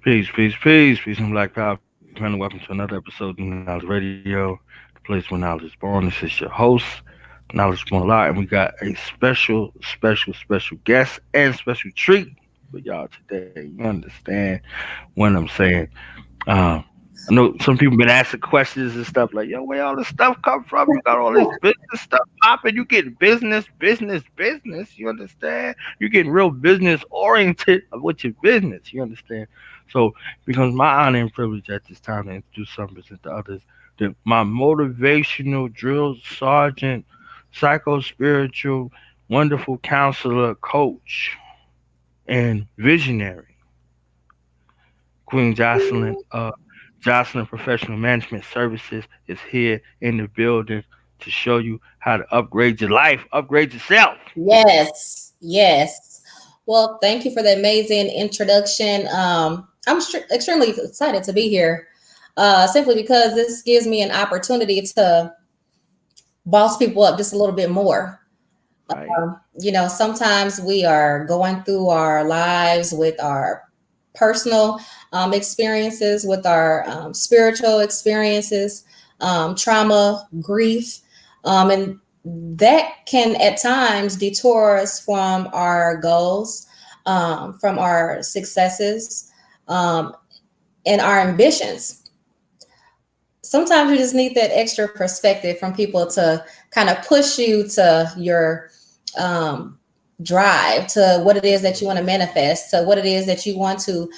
Peace, and Black Power family. Welcome to another episode of Knowledge Radio, the place where knowledge is born. This is your host, Knowledge Born a Lot, and we got a special guest and special treat for y'all today. You understand what I'm saying? Um, I know some people been asking questions and stuff like, "Yo, where all this stuff come from? You got all this business stuff popping. You getting business. You understand? You getting real business oriented with your business. You understand? So, it becomes my honor and privilege at this time to introduce some, present to others, my motivational drill sergeant, psycho spiritual, wonderful counselor, coach, and visionary, Queen Jocelyn. Jocelyn Professional Management Services is here in the building to show you how to upgrade your life, upgrade yourself. Yes, yes. Well, thank you for the amazing introduction. I'm extremely excited to be here, simply because this gives me an opportunity to boss people up just a little bit more. Right, Sometimes we are going through our lives with our personal experiences, with our spiritual experiences, trauma, grief, and that can at times detour us from our goals, from our successes, um, and our ambitions. Sometimes you just need that extra perspective from people to kind of push you to your um, drive, to what it is that you want to manifest, to what it is that you want to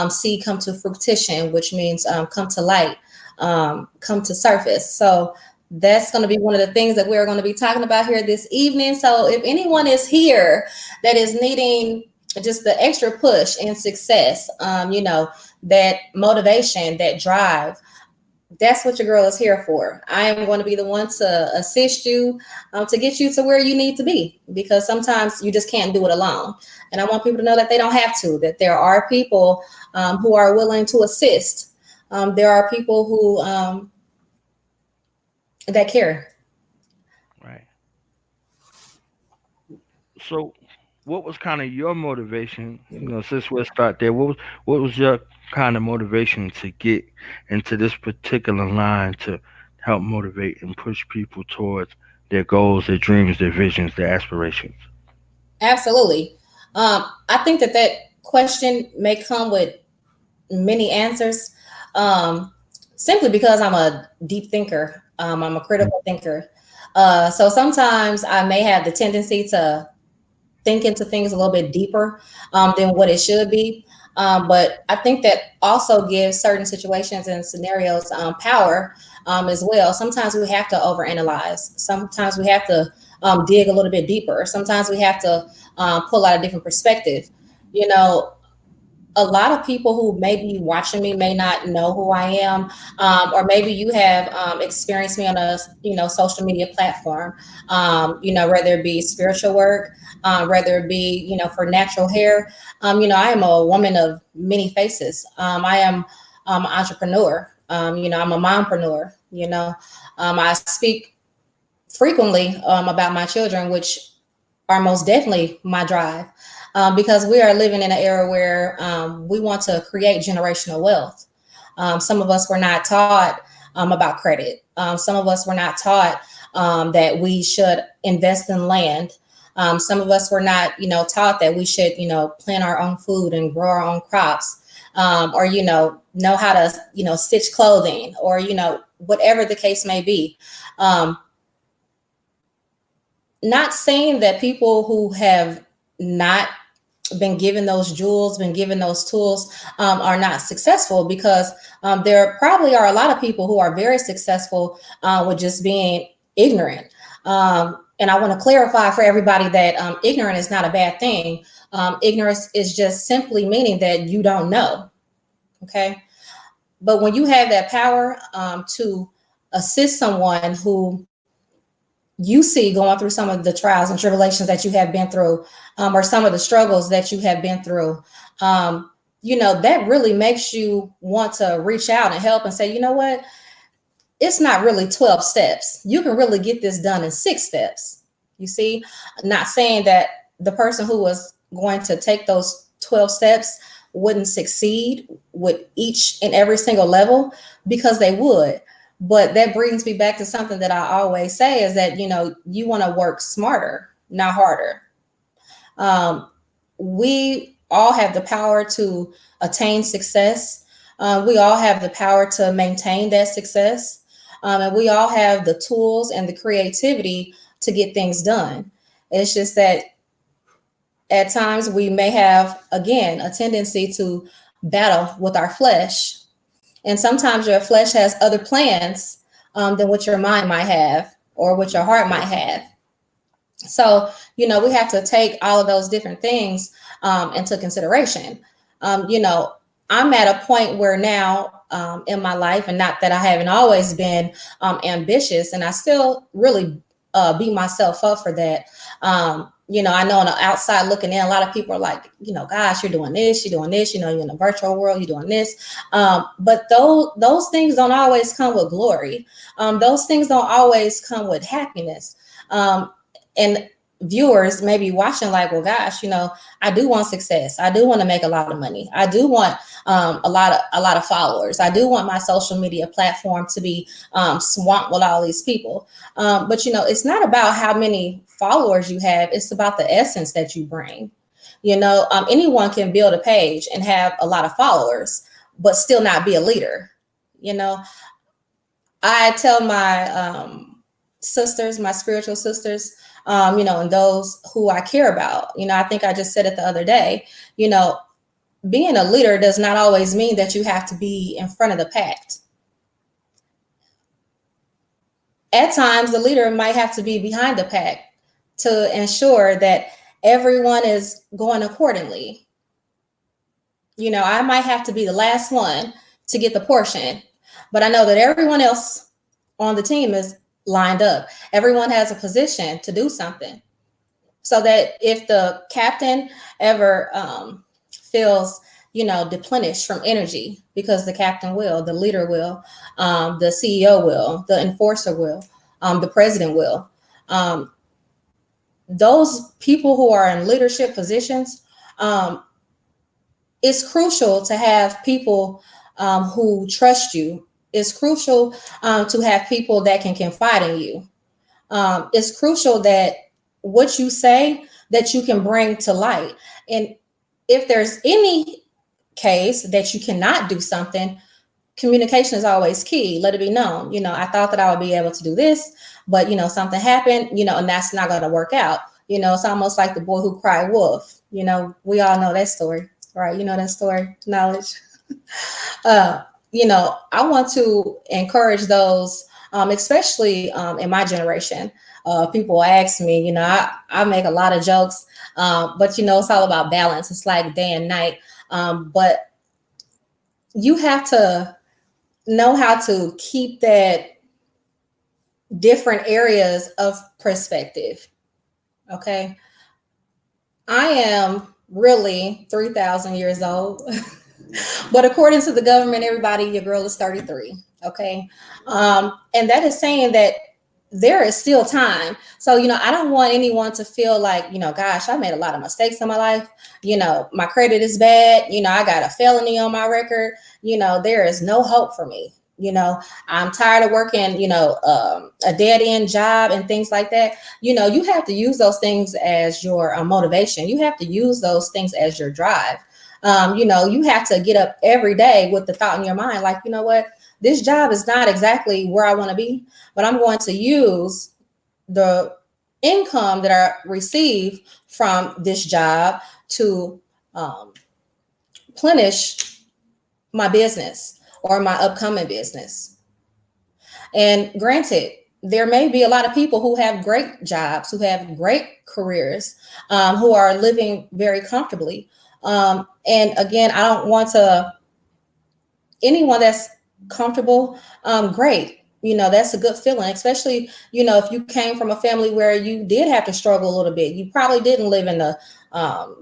see come to fruition, which means come to light, come to surface. So that's going to be one of the things that we're going to be talking about here this evening. So if anyone is here that is needing just the extra push and success, that motivation, that drive, that's what your girl is here for. I am going to be the one to assist you, to get you to where you need to be, because sometimes you just can't do it alone. And I want people to know that they don't have to, that there are people who are willing to assist. There are people who that care. right. So, what was kind of your motivation? Since we'll start there, what was your kind of motivation to get into this particular line to help motivate and push people towards their goals, their dreams, their visions, their aspirations? Absolutely. I think that question may come with many answers, um, simply because I'm a deep thinker. I'm a critical thinker. So sometimes I may have the tendency to think into things a little bit deeper than what it should be. But I think that also gives certain situations and scenarios power as well. Sometimes we have to overanalyze. Sometimes we have to dig a little bit deeper. Sometimes we have to pull out a different perspective. You know, a lot of people who may be watching me may not know who I am, or maybe you have experienced me on a social media platform. Whether it be spiritual work, whether it be for natural hair. I am a woman of many faces. I am an entrepreneur. I'm a mompreneur. I speak frequently about my children, which are most definitely my drive, because we are living in an era where we want to create generational wealth. Some of us were not taught about credit. Some of us were not taught that we should invest in land. Some of us were not, taught that we should, plant our own food and grow our own crops, or know how to, stitch clothing, or whatever the case may be. Um, Not saying that people who have not been given those jewels, been given those tools, are not successful, because there probably are a lot of people who are very successful with just being ignorant. And I want to clarify for everybody that ignorant is not a bad thing. Ignorance is just simply meaning that you don't know. Okay. But when you have that power to assist someone who you see going through some of the trials and tribulations that you have been through, or some of the struggles that you have been through, that really makes you want to reach out and help and say, you know what, it's not really 12 steps. You can really get this done in 6 steps. You see, not saying that the person who was going to take those 12 steps wouldn't succeed with each and every single level, because they would. But that brings me back to something that I always say, is that, you want to work smarter, not harder. Um, we all have the power to attain success. We all have the power to maintain that success. And we all have the tools and the creativity to get things done. It's just that at times we may have, again, a tendency to battle with our flesh. And sometimes your flesh has other plans than what your mind might have or what your heart might have. So, we have to take all of those different things into consideration. You know, I'm at a point where now in my life, and not that I haven't always been ambitious, and I still really beat myself up for that. I know on the outside looking in, a lot of people are like, gosh, you're doing this, you're in the virtual world, you're doing this. But those things don't always come with glory. Those things don't always come with happiness. And viewers may be watching like, well, gosh, I do want success. I do want to make a lot of money. I do want a lot of followers. I do want my social media platform to be swamped with all these people. But it's not about how many followers you have. It's about the essence that you bring. Anyone can build a page and have a lot of followers, but still not be a leader. You know, I tell my sisters, my spiritual sisters, and those who I care about. I think I just said it the other day, being a leader does not always mean that you have to be in front of the pack. At times, the leader might have to be behind the pack to ensure that everyone is going accordingly. I might have to be the last one to get the portion, but I know that everyone else on the team is lined up. Everyone has a position to do something, so that if the captain ever feels, deplenished from energy, because the captain will, the leader will, the CEO will, the enforcer will, the president will. Those people who are in leadership positions, it's crucial to have people who trust you. It's crucial to have people that can confide in you. It's crucial that what you say, that you can bring to light. And if there's any case that you cannot do something, communication is always key. Let it be known. I thought that I would be able to do this, but something happened, and that's not going to work out. It's almost like the boy who cried wolf. We all know that story, right? That story, knowledge. I want to encourage those, especially in my generation. People ask me, I make a lot of jokes, but it's all about balance. It's like day and night. But you have to know how to keep that different areas of perspective. Okay. I am really 3,000 years old. But according to the government, everybody, your girl is 33. Okay. And that is saying that there is still time. So, I don't want anyone to feel like, gosh, I made a lot of mistakes in my life. My credit is bad. I got a felony on my record. There is no hope for me. I'm tired of working, a dead end job and things like that. You have to use those things as your motivation. You have to use those things as your drive. You have to get up every day with the thought in your mind, like, what, this job is not exactly where I want to be, but I'm going to use the income that I receive from this job to plenish my business or my upcoming business. And granted, there may be a lot of people who have great jobs, who have great careers, who are living very comfortably. And again, I don't want to, anyone that's comfortable, great. That's a good feeling, especially, if you came from a family where you did have to struggle a little bit. You probably didn't live in the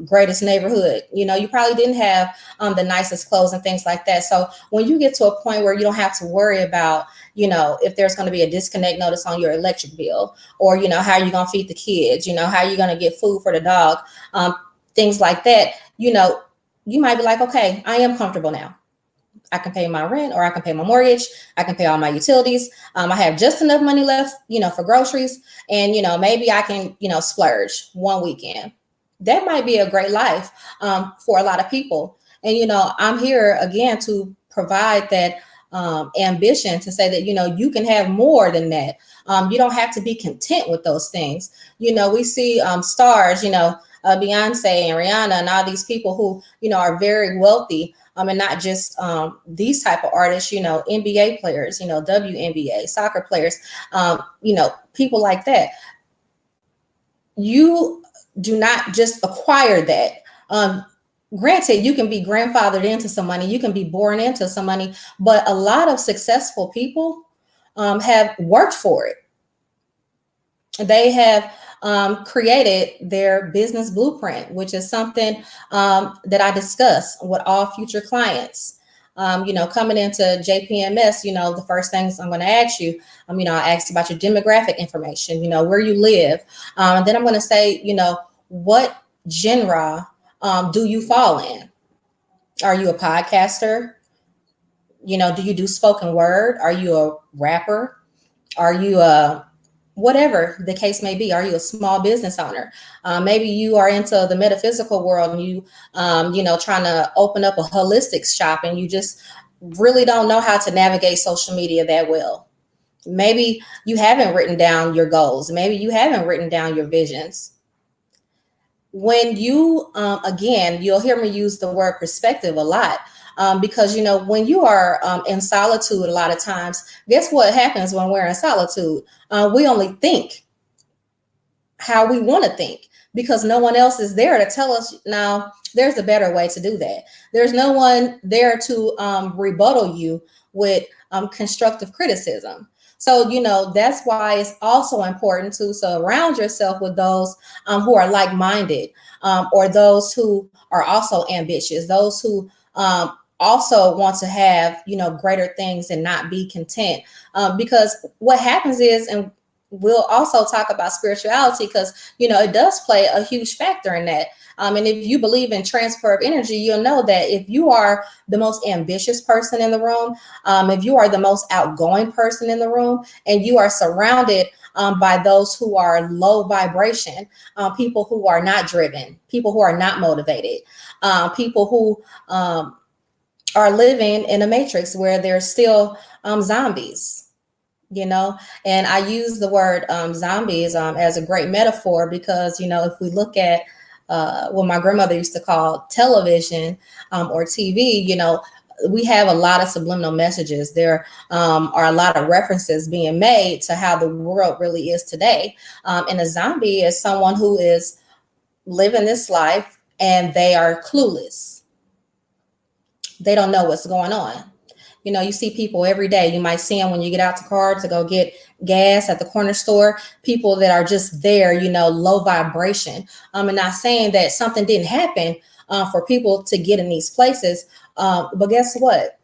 greatest neighborhood. You probably didn't have the nicest clothes and things like that. So when you get to a point where you don't have to worry about, if there's going to be a disconnect notice on your electric bill, or, how are you going to feed the kids, how are you going to get food for the dog, things like that, you might be like, okay, I am comfortable now. I can pay my rent, or I can pay my mortgage. I can pay all my utilities. I have just enough money left, for groceries, and maybe I can, splurge one weekend. That might be a great life for a lot of people. And I'm here again to provide that ambition to say that you can have more than that. You don't have to be content with those things. We see stars, Beyonce and Rihanna and all these people who are very wealthy, and not just these type of artists, NBA players, WNBA soccer players, people like that. You do not just acquire that. Granted, you can be grandfathered into some money, you can be born into some money, but a lot of successful people have worked for it. They have created their business blueprint, which is something that I discuss with all future clients. Coming into JPMS, the first things I'm going to ask you, I'll ask about your demographic information, where you live. And then I'm going to say, what genre do you fall in? Are you a podcaster? Do you do spoken word? Are you a rapper? Are you a whatever the case may be? Are you a small business owner? Maybe you are into the metaphysical world, and you trying to open up a holistic shop, and you just really don't know how to navigate social media that well. Maybe you haven't written down your goals. Maybe you haven't written down your visions. When you again, you'll hear me use the word perspective a lot, because when you are in solitude, a lot of times, guess what happens when we're in solitude? We only think how we want to think, because no one else is there to tell us, now there's a better way to do that. There's no one there to rebuttal you with constructive criticism. So that's why it's also important to surround yourself with those who are like-minded, or those who are also ambitious, those who also want to have greater things and not be content. Because what happens is, and we'll also talk about spirituality, because it does play a huge factor in that. And if you believe in transfer of energy, you'll know that if you are the most ambitious person in the room, if you are the most outgoing person in the room, and you are surrounded by those who are low vibration, people who are not driven, people who are not motivated, people who are living in a matrix where they're still zombies. And I use the word zombies as a great metaphor, because if we look at what my grandmother used to call television, or TV, we have a lot of subliminal messages. There are a lot of references being made to how the world really is today. And a zombie is someone who is living this life and they are clueless. They don't know what's going on. You see people every day. You might see them when you get out the car to go get gas at the corner store. People that are just there, low vibration. And not saying that something didn't happen for people to get in these places. But guess what?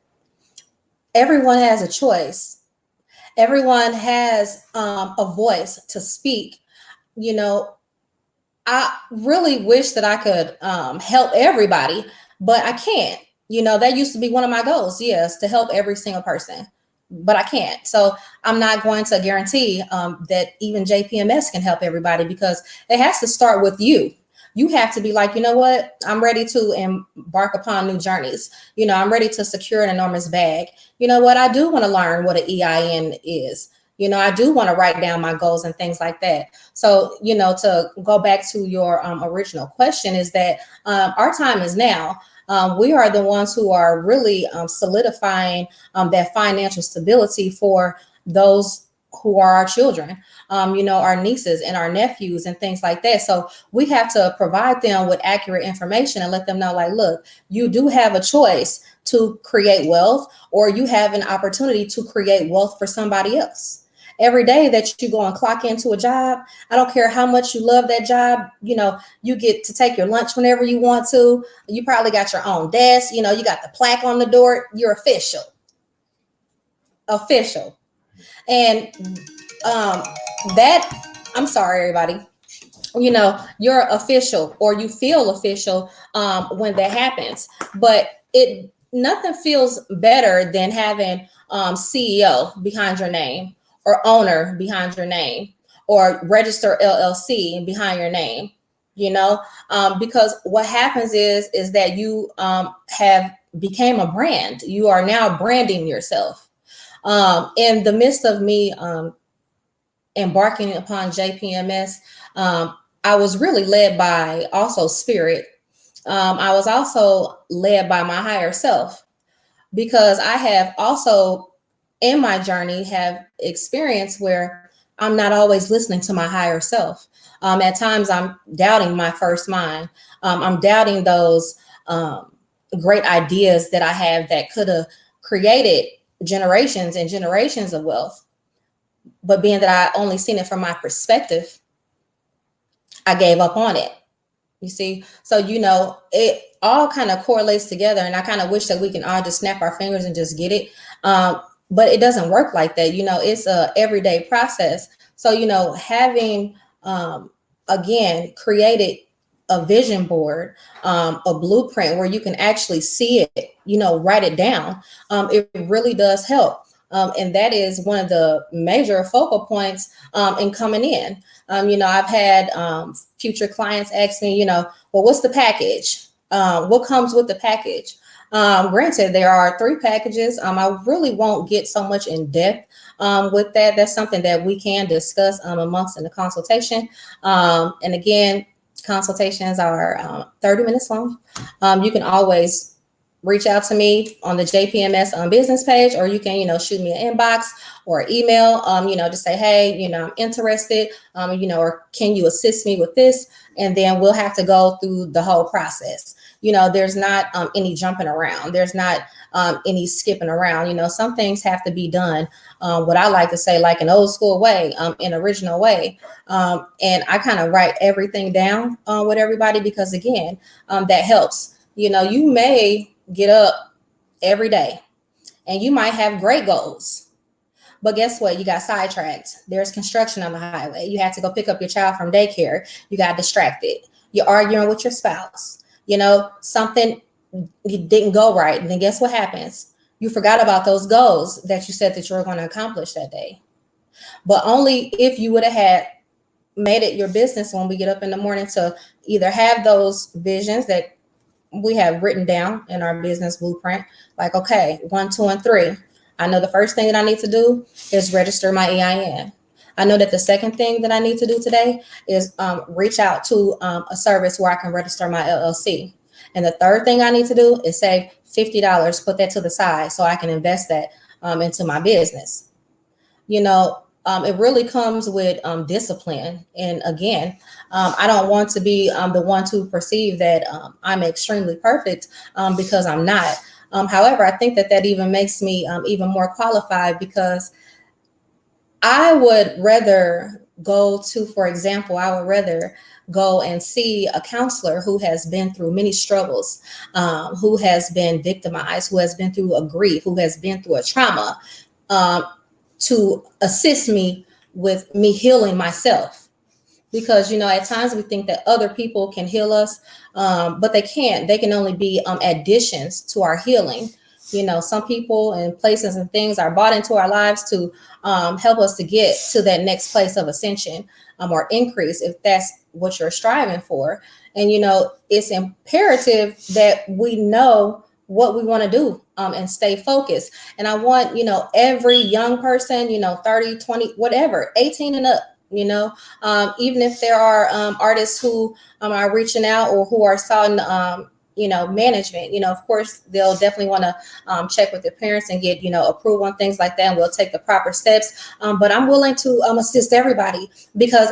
Everyone has a choice. Everyone has a voice to speak. I really wish that I could help everybody, but I can't. That used to be one of my goals, yes, to help every single person, but I can't. So I'm not going to guarantee that even JPMS can help everybody, because it has to start with you. You have to be like, you know what? I'm ready to embark upon new journeys. I'm ready to secure an enormous bag. You know what? I do want to learn what an EIN is. I do want to write down my goals and things like that. So, to go back to your original question, is that our time is now. We are the ones who are really solidifying that financial stability for those who are our children, our nieces and our nephews and things like that. So we have to provide them with accurate information and let them know, like, look, you do have a choice to create wealth, or you have an opportunity to create wealth for somebody else. Every day that you go and clock into a job, I don't care how much you love that job, you get to take your lunch whenever you want to. You probably got your own desk, you got the plaque on the door. You're official. And that, I'm sorry, everybody. you're official or you feel official when that happens. But it nothing feels better than having CEO behind your name, or owner behind your name, or register LLC behind your name. Because what happens is that you have became a brand. You are now branding yourself. In the midst of me embarking upon JPMS, I was really led by also spirit. I was also led by my higher self, because I have also in my journey have experienced where I'm not always listening to my higher self. At times I'm doubting my first mind. I'm doubting those great ideas that I have that could have created generations and generations of wealth. But being that I only seen it from my perspective, I gave up on it. You see, so it all kind of correlates together, and I kind of wish that we can all just snap our fingers and just get it. But it doesn't work like that. It's a everyday process. So having again created a vision board, a blueprint where you can actually see it, write it down. It really does help. And that is one of the major focal points in coming in. I've had future clients ask me, well, what's the package? What comes with the package? Granted, there are 3 packages. I really won't get so much in depth with that. That's something that we can discuss amongst in the consultation. And again, consultations are 30 minutes long. You can always reach out to me on the JPMS business page, or you can, shoot me an inbox or email, to say, hey, I'm interested, or can you assist me with this? And then we'll have to go through the whole process. There's not any jumping around. There's not any skipping around. Some things have to be done, what I like to say, like an old school way, an original way. And I kind of write everything down with everybody, because again, that helps. You may get up every day and you might have great goals. But guess what? You got sidetracked. There's construction on the highway. You had to go pick up your child from daycare. You got distracted. You're arguing with your spouse. Something didn't go right. And then guess what happens? You forgot about those goals that you said that you were going to accomplish that day. But only if you would have had made it your business when we get up in the morning to either have those visions that we have written down in our business blueprint, like, okay, 1, 2, and 3. I know the first thing that I need to do is register my EIN. I know that the second thing that I need to do today is reach out to a service where I can register my LLC. And the third thing I need to do is save $50, put that to the side so I can invest that into my business. It really comes with discipline. And again, I don't want to be the one to perceive that I'm extremely perfect, because I'm not. However, I think that even makes me even more qualified, because I would rather for example, I would rather go and see a counselor who has been through many struggles, who has been victimized, who has been through a grief, who has been through a trauma, um, to assist me with me healing myself. Because at times we think that other people can heal us, but they can't. They can only be additions to our healing. Some people and places and things are brought into our lives to help us to get to that next place of ascension, or increase, if that's what you're striving for. And it's imperative that we know what we want to do, and stay focused. And I want every young person, 30, 20, whatever, 18 and up, even if there are artists who are reaching out, or who are starting management, of course they'll definitely want to check with their parents and get approval on things like that, and we'll take the proper steps. But I'm willing to assist everybody, because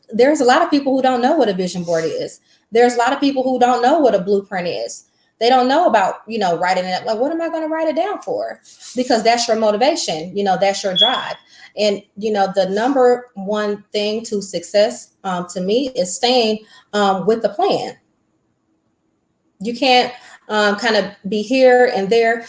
there's a lot of people who don't know what a vision board is. There's a lot of people who don't know what a blueprint is. They don't know about writing it up. Like, what am I going to write it down for? Because that's your motivation. That's your drive. And the number one thing to success, to me, is staying with the plan. You can't kind of be here and there.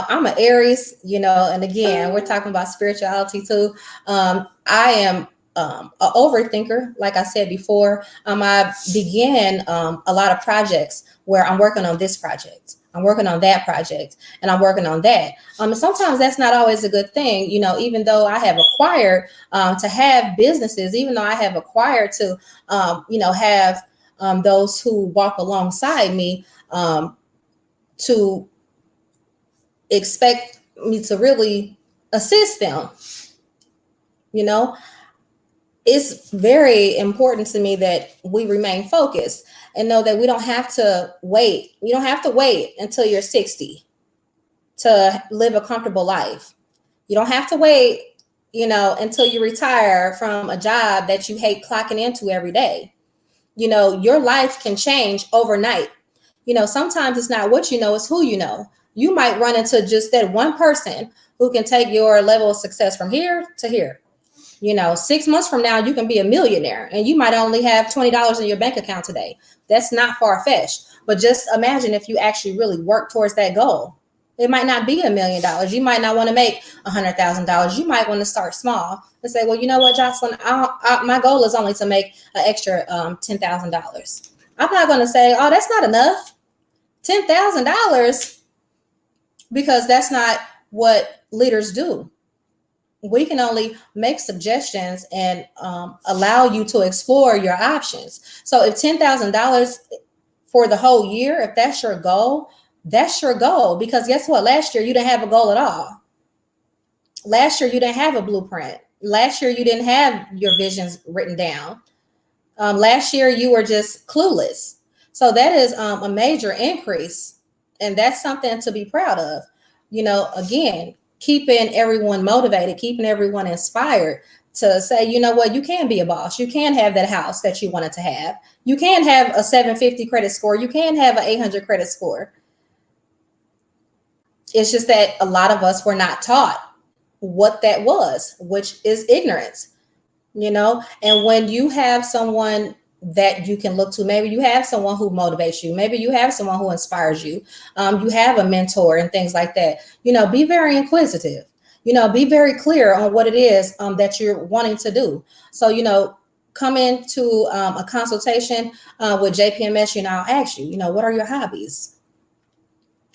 I'm an Aries, and again, we're talking about spirituality too. I am a overthinker. Like I said before, I began a lot of projects where I'm working on this project, I'm working on that project, and I'm working on that. And sometimes that's not always a good thing. Even though I have acquired to have businesses, even though I have acquired to, have those who walk alongside me, to expect me to really assist them, you know, it's very important to me that we remain focused and know that we don't have to wait. You don't have to wait until you're 60 to live a comfortable life. You don't have to wait, until you retire from a job that you hate clocking into every day. Your life can change overnight. Sometimes it's not what you know, it's who you know. You might run into just that one person who can take your level of success from here to here. 6 months from now, you can be a millionaire and you might only have $20 in your bank account today. That's not far fetched. But just imagine if you actually really work towards that goal. It might not be $1 million. You might not want to make $100,000. You might want to start small and say, well, you know what, Joshalynn, my goal is only to make an extra $10,000. I'm not going to say, oh, that's not enough. $10,000, because that's not what leaders do. We can only make suggestions and allow you to explore your options. So if $10,000 for the whole year, if that's your goal, that's your goal. Because guess what? Last year, you didn't have a goal at all. Last year, you didn't have a blueprint. Last year, you didn't have your visions written down. Last year, you were just clueless. So that is a major increase. And that's something to be proud of. Again, keeping everyone motivated, keeping everyone inspired to say, you know what, you can be a boss. You can have that house that you wanted to have. You can have a 750 credit score. You can have an 800 credit score. It's just that a lot of us were not taught what that was, which is ignorance, and when you have someone that you can look to, maybe you have someone who motivates you, maybe you have someone who inspires you, you have a mentor and things like that, be very inquisitive, be very clear on what it is that you're wanting to do. So, come into a consultation with JPMS, I'll ask you, what are your hobbies?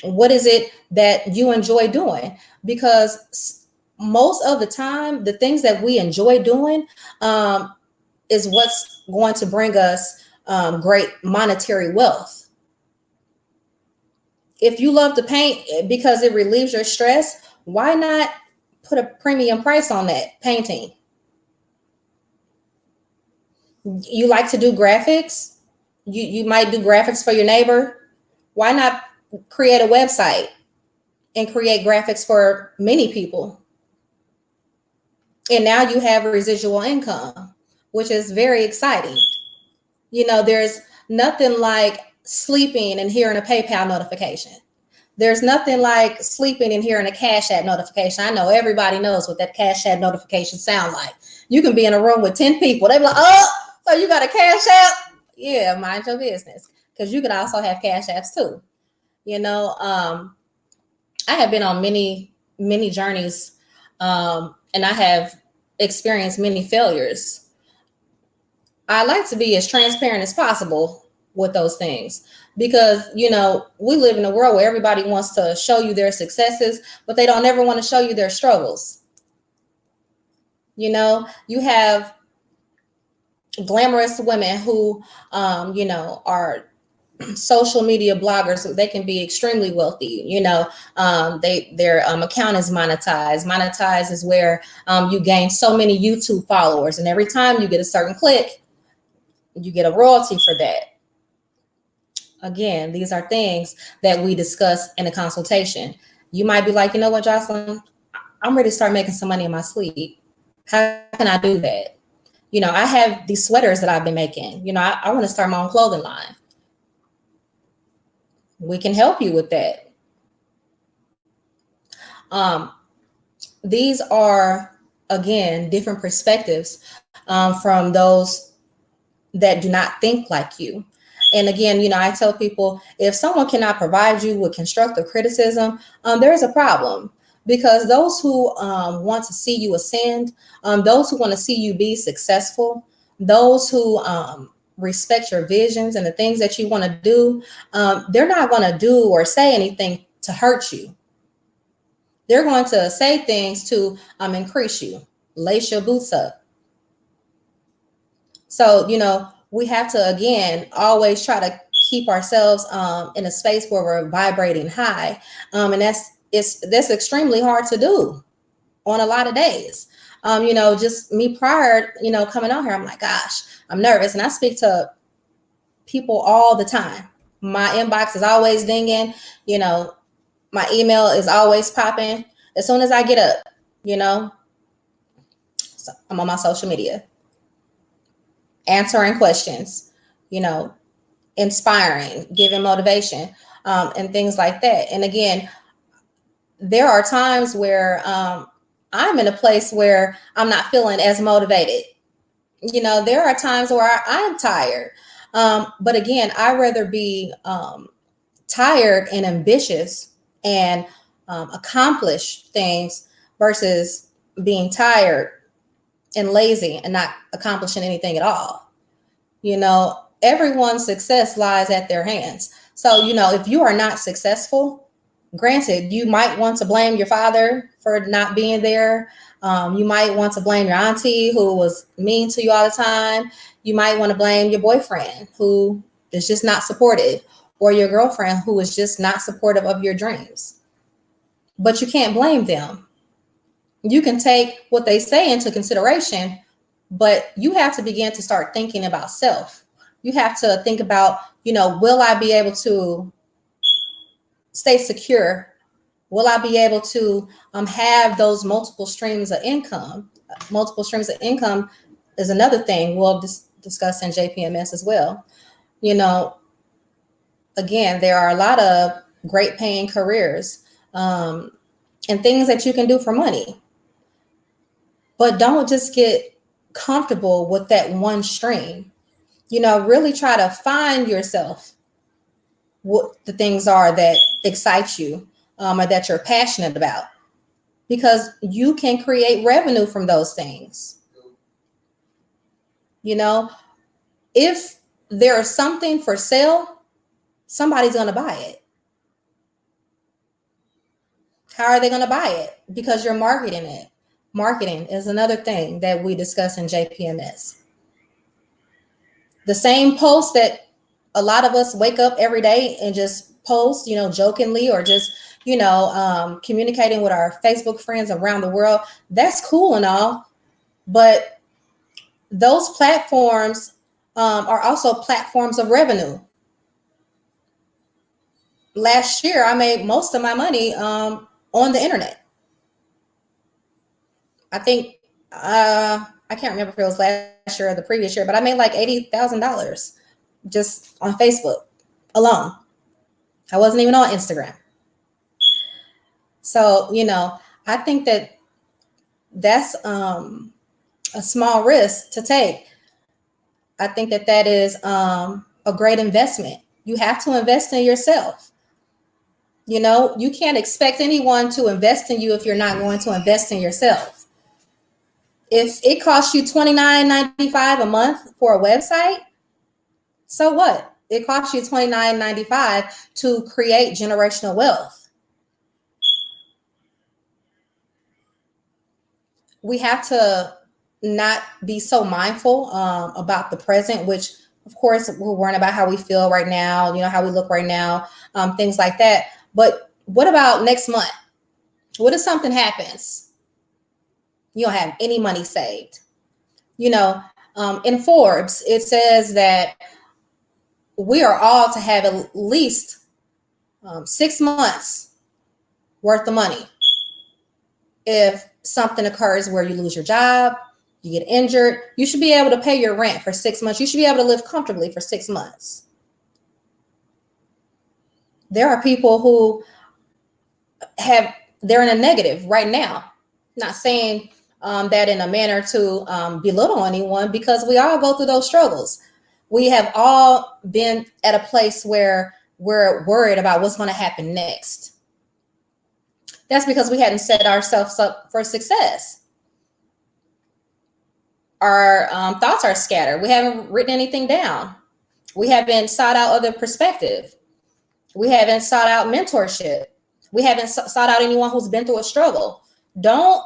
What is it that you enjoy doing? Because most of the time, the things that we enjoy doing is what's going to bring us great monetary wealth. If you love to paint because it relieves your stress, why not put a premium price on that painting? You like to do graphics? You might do graphics for your neighbor. Why not create a website and create graphics for many people? And now you have residual income, which is very exciting. There's nothing like sleeping and hearing a PayPal notification. There's nothing like sleeping and hearing a Cash App notification. I know everybody knows what that Cash App notification sound like. You can be in a room with 10 people. They be like, oh, so you got a Cash App? Yeah, mind your business. Because you can also have Cash Apps too. I have been on many, many journeys, and I have experienced many failures. I like to be as transparent as possible with those things because, we live in a world where everybody wants to show you their successes, but they don't ever want to show you their struggles. You have glamorous women who, are social media bloggers. They can be extremely wealthy. Their account is monetized. Monetized is where you gain so many YouTube followers, and every time you get a certain click, you get a royalty for that. Again, these are things that we discuss in a consultation. You might be like, you know what, Joshalynn, I'm ready to start making some money in my sleep. How can I do that? I have these sweaters that I've been making. I want to start my own clothing line. We can help you with that. These are, again, different perspectives from those that do not think like you. And again, I tell people, if someone cannot provide you with constructive criticism, there is a problem. because those who want to see you ascend, those who want to see you be successful, those who respect your visions and the things that you want to do, they're not going to do or say anything to hurt you. They're going to say things to increase you, lace your boots up. So, we have to, again, always try to keep ourselves in a space where we're vibrating high. And that's extremely hard to do on a lot of days. Just me prior, coming out here, I'm like, gosh, I'm nervous. And I speak to people all the time. My inbox is always dinging, my email is always popping. As soon as I get up, so I'm on my social media, answering questions, you know, inspiring, giving motivation, and things like that. And again, there are times where I'm in a place where I'm not feeling as motivated. There are times where I'm tired. But again, I'd rather be tired and ambitious and accomplish things versus being tired and lazy and not accomplishing anything at all. Everyone's success lies at their hands. So, if you are not successful, granted, you might want to blame your father for not being there. You might want to blame your auntie who was mean to you all the time. You might want to blame your boyfriend who is just not supportive, or your girlfriend who is just not supportive of your dreams. But you can't blame them. You can take what they say into consideration, but you have to begin to start thinking about self. You have to think about, will I be able to stay secure? Will I be able to have those multiple streams of income? Multiple streams of income is another thing we'll discuss in JPMS as well. Again, there are a lot of great paying careers and things that you can do for money. But don't just get comfortable with that one stream. Really try to find yourself, what the things are that excite you or that you're passionate about, because you can create revenue from those things. If there's something for sale, somebody's going to buy it. How are they going to buy it? Because you're marketing it. Marketing is another thing that we discuss in JPMS. The same post that a lot of us wake up every day and just post, jokingly, or just, communicating with our Facebook friends around the world. That's cool and all, but those platforms are also platforms of revenue. Last year, I made most of my money on the internet. I think I can't remember if it was last year or the previous year, but I made like $80,000 just on Facebook alone. I wasn't even on Instagram. So, I think that that's a small risk to take. I think that that is a great investment. You have to invest in yourself. You can't expect anyone to invest in you if you're not going to invest in yourself. If it costs you $29.95 a month for a website, so what? It costs you $29.95 to create generational wealth. We have to not be so mindful about the present, which of course we're worrying about how we feel right now, how we look right now, things like that. But what about next month? What if something happens? You don't have any money saved. In Forbes, it says that we are all to have at least 6 months worth of money. If something occurs where you lose your job, you get injured, you should be able to pay your rent for 6 months. You should be able to live comfortably for 6 months. There are people who they're in a negative right now. Not saying that in a manner to belittle anyone, because we all go through those struggles. We have all been at a place where we're worried about what's going to happen next. That's because we hadn't set ourselves up for success. Our thoughts are scattered. We haven't written anything down. We haven't sought out other perspective. We haven't sought out mentorship. We haven't sought out anyone who's been through a struggle. Don't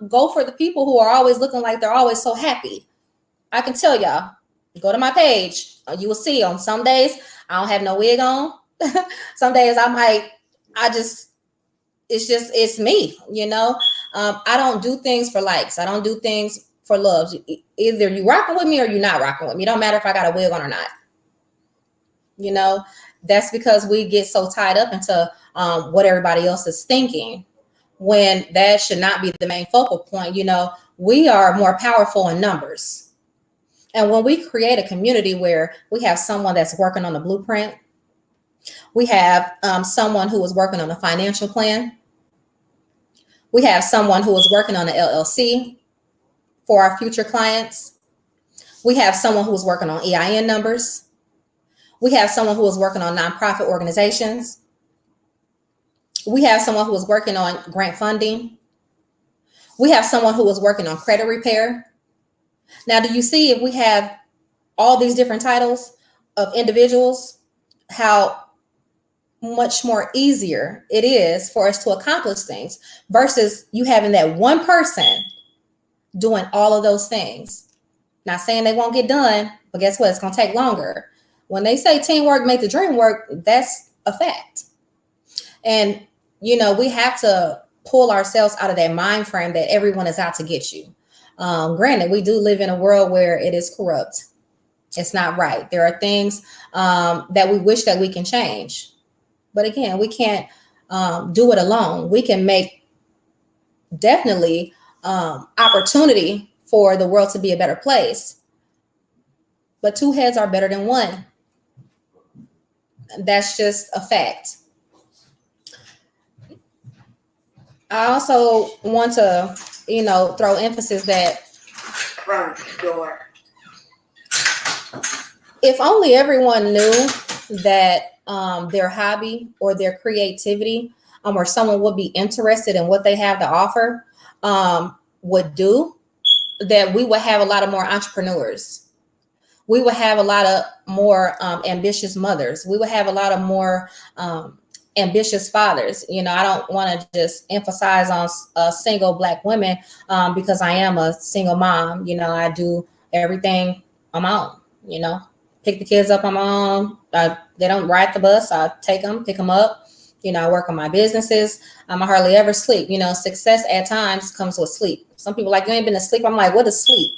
go for the people who are always looking like they're always so happy. I can tell y'all, go to my page. You will see on some days I don't have no wig on. Some days I just, it's me, you know. I don't do things for likes. I don't do things for loves. Either you rocking with me or you not rocking with me. It don't matter if I got a wig on or not. You know, that's because we get so tied up into what everybody else is thinking, when that should not be the main focal point. You know, we are more powerful in numbers. And when we create a community where we have someone that's working on the blueprint, we have someone who is working on a financial plan, we have someone who is working on an LLC for our future clients, we have someone who's working on EIN numbers, we have someone who is working on nonprofit organizations, we have someone who is working on grant funding, we have someone who is working on credit repair. Now, do you see, if we have all these different titles of individuals, how much more easier it is for us to accomplish things versus you having that one person doing all of those things? Not saying they won't get done, but guess what? It's going to take longer. When they say teamwork make the dream work, that's a fact. And, you know, we have to pull ourselves out of that mind frame that everyone is out to get you. Granted, we do live in a world where it is corrupt. It's not right. There are things that we wish that we can change. But again, we can't do it alone. We can make definitely opportunity for the world to be a better place. But two heads are better than one. That's just a fact. I also want to, you know, throw emphasis that if only everyone knew that their hobby or their creativity or someone would be interested in what they have to offer would do, that we would have a lot of more entrepreneurs. We would have a lot of more ambitious mothers. We would have a lot of more ambitious fathers. You know, I don't want to just emphasize on single Black women because I am a single mom. You know, I do everything on my own, you know, pick the kids up on my own. They don't ride the bus. I take them, pick them up. You know, I work on my businesses. I hardly ever sleep. You know, success at times comes with sleep. Some people like, you ain't been asleep. I'm like, what is sleep?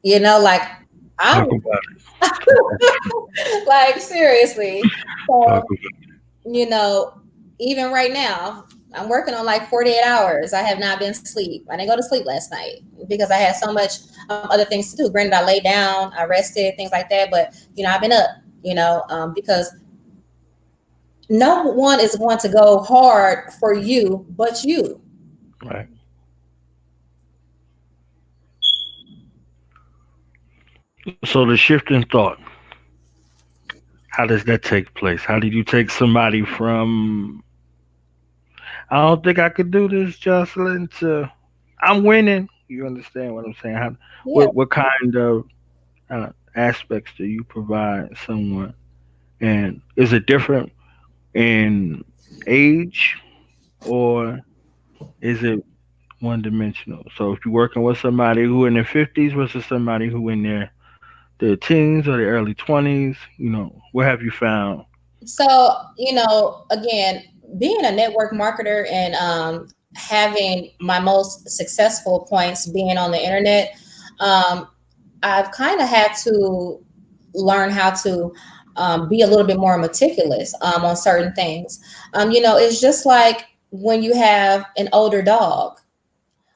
You know, like I'm Talk about it. like seriously. Talk So, about it. you know, even right now, I'm working on like 48 hours. I have not been asleep. I didn't go to sleep last night because I had so much other things to do. Granted, I laid down, I rested, things like that. But, you know, I've been up, you know, because no one is going to go hard for you but you. Right. So the shift in thought, how does that take place? How did you take somebody from I don't think I could do this, Jocelyn, to I'm winning? You understand what I'm saying? Yeah. What kind of aspects do you provide someone? And is it different in age or is it one dimensional? So if you're working with somebody who in their 50s versus somebody who in their teens or their early 20s, you know, what have you found? So, you know, again, being a network marketer and having my most successful points being on the internet, um, I've kind of had to learn how to be a little bit more meticulous on certain things. You know, it's just like when you have an older dog.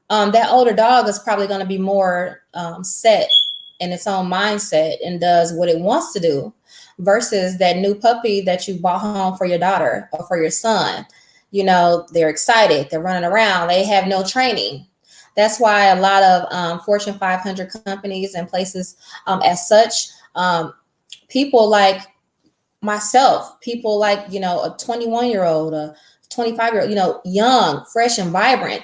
That older dog is probably going to be more set in its own mindset and does what it wants to do versus that new puppy that you bought home for your daughter or for your son. You know, they're excited, they're running around, they have no training. That's why a lot of Fortune 500 companies and places as such, people like myself, people like, you know, a 21-year-old, a 25-year-old, young, fresh, and vibrant.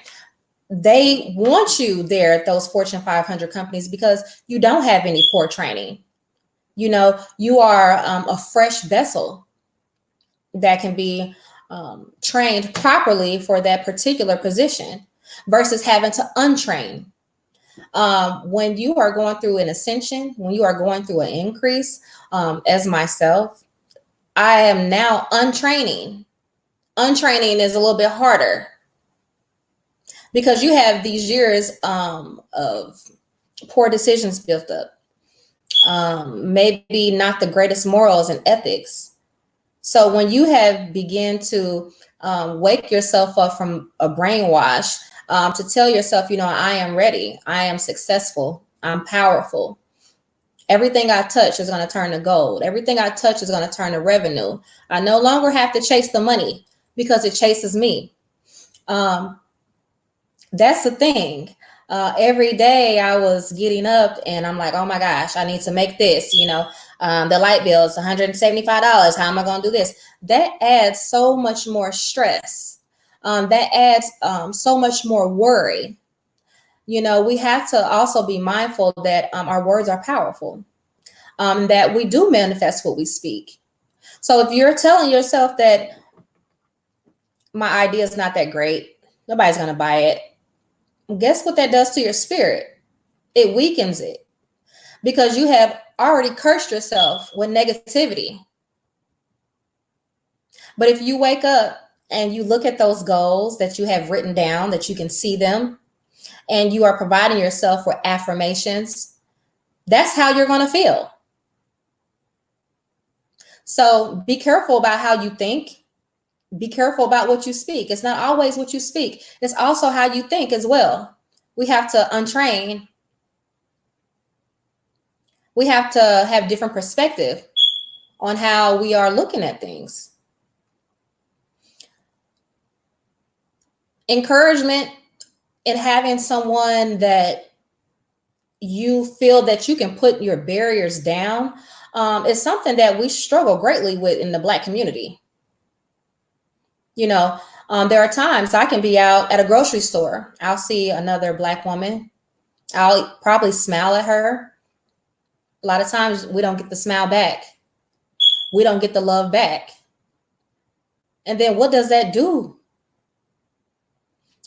They want you there at those Fortune 500 companies because you don't have any poor training. You are a fresh vessel that can be trained properly for that particular position versus having to untrain. When you are going through an ascension, when you are going through an increase, as myself, I am now untraining. Untraining is a little bit harder because you have these years of poor decisions built up, maybe not the greatest morals and ethics. So when you have begin to wake yourself up from a brainwash, to tell yourself, I am ready, I am successful, I'm powerful. Everything I touch is going to turn to gold. Everything I touch is going to turn to revenue. I no longer have to chase the money because it chases me. Um, that's the thing. Every day I was getting up and I'm like, oh my gosh, I need to make this. The light bill is $175. How am I going to do this? That adds so much more stress. That adds so much more worry. We have to also be mindful that our words are powerful, that we do manifest what we speak. So if you're telling yourself that my idea is not that great, nobody's going to buy it, guess what that does to your spirit? It weakens it because you have already cursed yourself with negativity. But if you wake up and you look at those goals that you have written down, that you can see them, and you are providing yourself with affirmations, that's how you're going to feel. So be careful about how you think. Be careful about what you speak. It's not always what you speak. It's also how you think as well. We have to untrain. We have to have different perspective on how we are looking at things. Encouragement and having someone that you feel that you can put your barriers down is something that we struggle greatly with in the Black community. There are times I can be out at a grocery store. I'll see another Black woman. I'll probably smile at her. A lot of times we don't get the smile back. We don't get the love back. And then what does that do?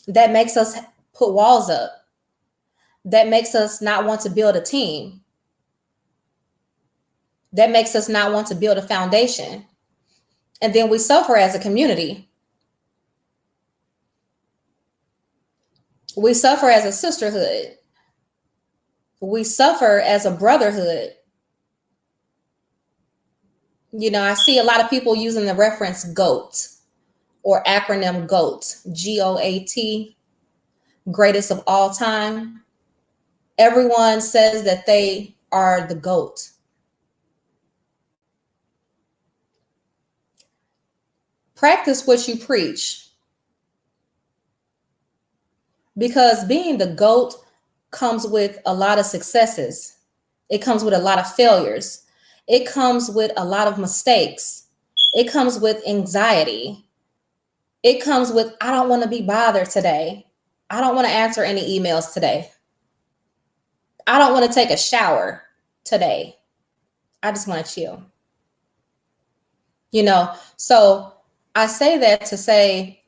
That makes us put walls up. That makes us not want to build a team. That makes us not want to build a foundation. And then we suffer as a community. We suffer as a sisterhood. We suffer as a brotherhood. I see a lot of people using the reference GOAT or acronym GOAT, GOAT, greatest of all time. Everyone says that they are the GOAT. Practice what you preach. Because being the GOAT comes with a lot of successes. It comes with a lot of failures. It comes with a lot of mistakes. It comes with anxiety. It comes with, I don't want to be bothered today. I don't want to answer any emails today. I don't want to take a shower today. I just want to chill. So I say that to say,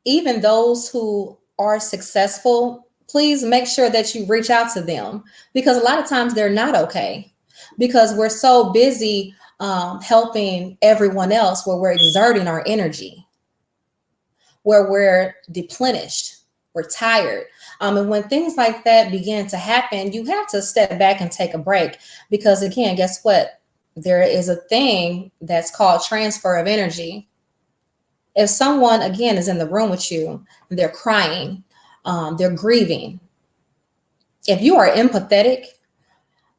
even those who are successful, please make sure that you reach out to them, because a lot of times they're not okay because we're so busy helping everyone else where we're exerting our energy, where we're deplenished, we're tired. And when things like that begin to happen, you have to step back and take a break because, again, guess what? There is a thing that's called transfer of energy. If someone, again, is in the room with you and they're crying, they're grieving, if you are empathetic,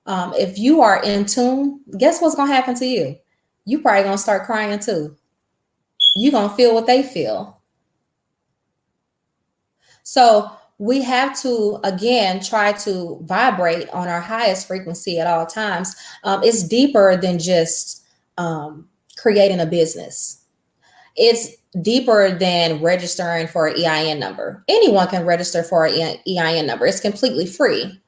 if you are in tune, guess what's going to happen to you? You probably going to start crying too. You're going to feel what they feel. So we have to, again, try to vibrate on our highest frequency at all times. It's deeper than just creating a business. It's deeper than registering for an EIN number. Anyone can register for an EIN number. It's completely free.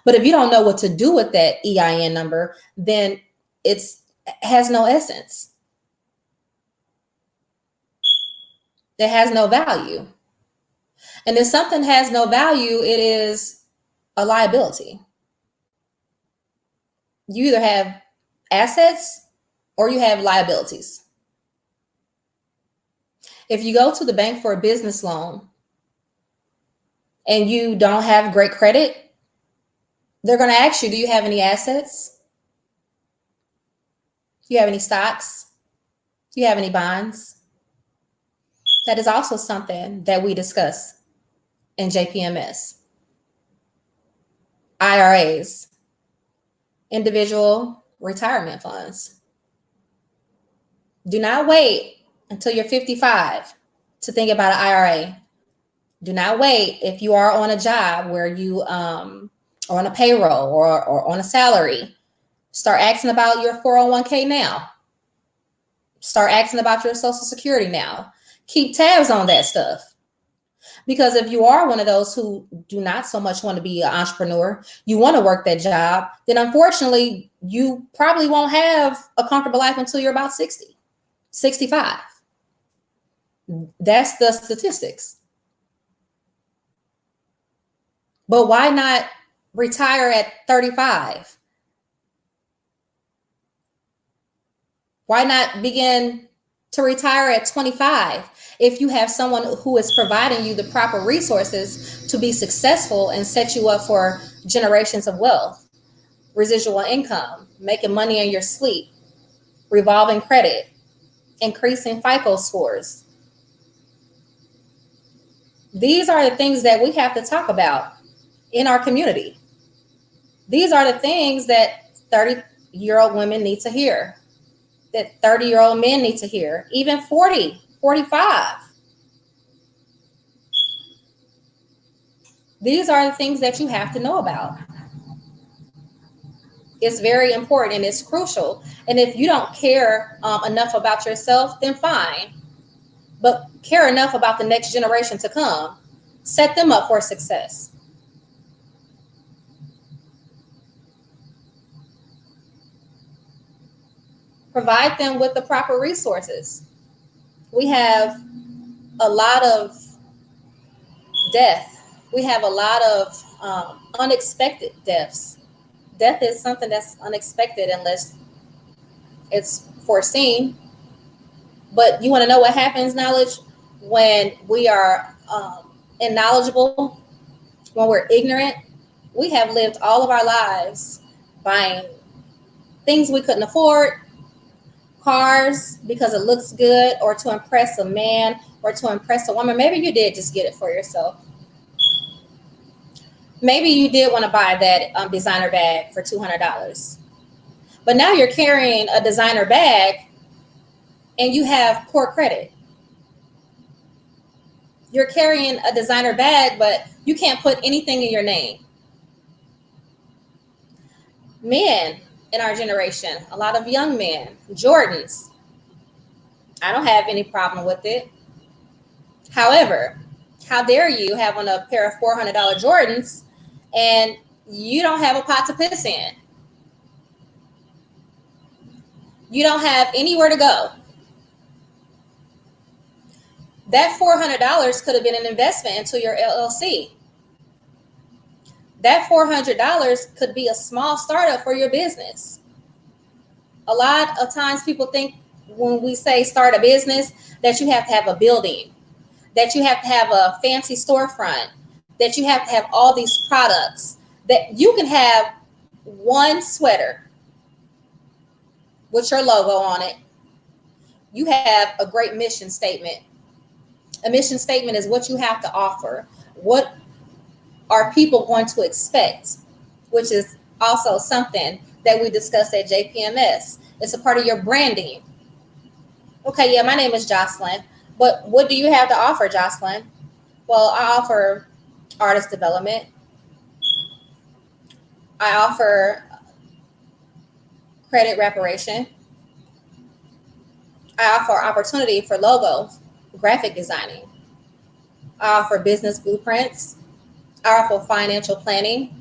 But if you don't know what to do with that EIN number, then it's has no essence. It has no value. And if something has no value, it is a liability. You either have assets or you have liabilities. If you go to the bank for a business loan and you don't have great credit, they're going to ask you, do you have any assets? Do you have any stocks? Do you have any bonds? That is also something that we discuss in JPMS. IRAs, individual retirement funds. Do not wait until you're 55 to think about an IRA. Do not wait if you are on a job where you are on a payroll or on a salary. Start asking about your 401k now. Start asking about your Social Security now. Keep tabs on that stuff. Because if you are one of those who do not so much want to be an entrepreneur, you want to work that job, then unfortunately, you probably won't have a comfortable life until you're about 60, 65. That's the statistics. But why not retire at 35? Why not begin to retire at 25 if you have someone who is providing you the proper resources to be successful and set you up for generations of wealth, residual income, making money in your sleep, revolving credit, increasing FICO scores? These are the things that we have to talk about in our community. These are the things that 30-year-old women need to hear, that 30-year-old men need to hear, even 40, 45. These are the things that you have to know about. It's very important and it's crucial. And if you don't care enough about yourself, then fine. But care enough about the next generation to come. Set them up for success. Provide them with the proper resources. We have a lot of death. We have a lot of unexpected deaths. Death is something that's unexpected unless it's foreseen. But you want to know what happens, knowledge, when we are unknowledgeable, when we're ignorant? We have lived all of our lives buying things we couldn't afford, cars because it looks good, or to impress a man or to impress a woman. Maybe you did just get it for yourself. Maybe you did want to buy that designer bag for $200. But now you're carrying a designer bag and you have poor credit. You're carrying a designer bag, but you can't put anything in your name. Men in our generation, a lot of young men, Jordans. I don't have any problem with it. However, how dare you have on a pair of $400 Jordans and you don't have a pot to piss in? You don't have anywhere to go. That $400 could have been an investment into your LLC. That $400 could be a small startup for your business. A lot of times people think when we say start a business that you have to have a building, that you have to have a fancy storefront, that you have to have all these products, that you can have one sweater with your logo on it. You have a great mission statement. A mission statement is what you have to offer. What are people going to expect? Which is also something that we discussed at JPMS. It's a part of your branding. Okay, yeah, my name is Joshalynn, but what do you have to offer, Joshalynn? Well, I offer artist development. I offer credit reparation. I offer opportunity for logo, graphic designing. I offer business blueprints. I offer financial planning.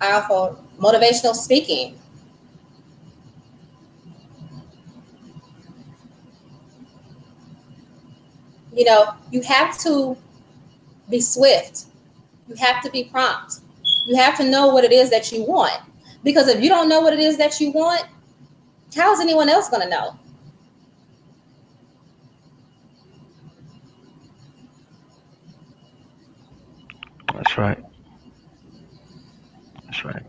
I offer motivational speaking. You know, you have to be swift. You have to be prompt. You have to know what it is that you want. Because if you don't know what it is that you want, how is anyone else going to know? That's right. That's right.